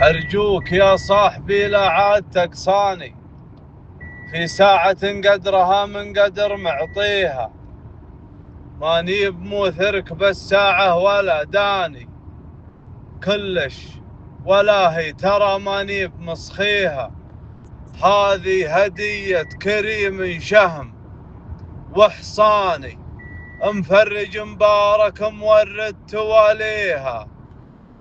أرجوك يا صاحبي لا عاد تقصاني، في ساعة قدرها من قدر معطيها، ماني بموثرك بس ساعة ولا داني كلش، ولا هي ترى ماني بمسخيها. هذه هدية كريم شهم وحصاني، مفرج مبارك مورد تواليها،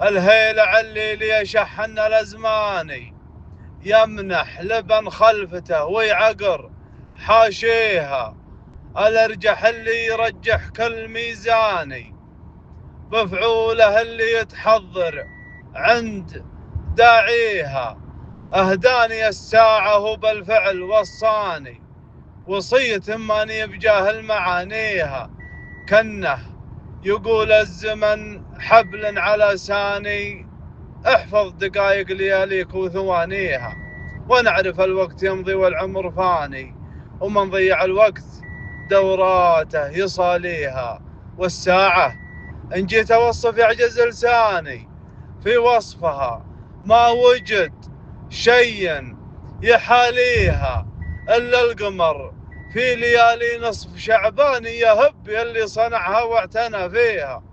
الهيل علي لي شحن الازماني، يمنح لبن خلفته ويعقر حاشيها، الارجح اللي يرجح كل ميزاني، بفعوله اللي يتحضر عند داعيها، اهداني الساعة وبالفعل وصاني، وصية ماني بجاهل معانيها، كنه يقول الزمن حبل على ساني، احفظ دقايق لياليك وثوانيها، ونعرف الوقت يمضي والعمر فاني، ومن ضيع الوقت دوراته يصاليها، والساعة إن جيت أوصف يعجز لساني في وصفها، ما وجد شيء يحاليها إلا القمر في ليالي نصف شعبان يهب يلي صنعها واعتنى فيها،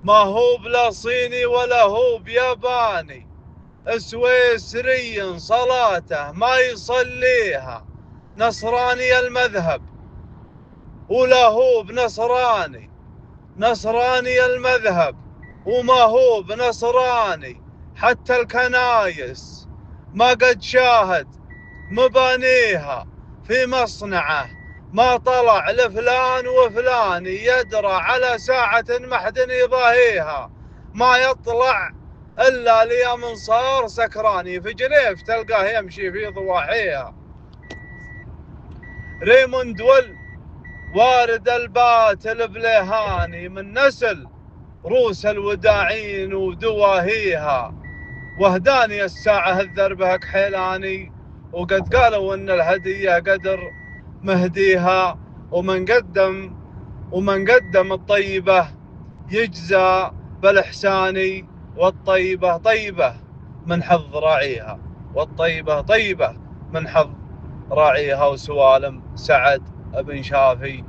ما هو بلا صيني ولا هو بياباني، سويسري صلاته ما يصليها، نصراني المذهب ولا هو بنصراني، نصراني المذهب وما هو بنصراني، حتى الكنايس ما قد شاهد مبانيها، في مصنعه ما طلع لفلان وفلان يدرى على ساعة محد يضاهيها، ما يطلع إلا لي من صار سكراني، في جنيف تلقاه يمشي في ضواحيها. ريموند وارد الباتل بليهاني، من نسل روس الوداعين ودواهيها، وهداني الساعة الذربة كحيلاني، وقد قالوا ان الهدية قدر مهديها، ومن قدم الطيبة يجزى بالإحسان، والطيبة طيبة من حظ راعيها، والطيبة طيبة من حظ راعيها. وسوالم سعد بن شافي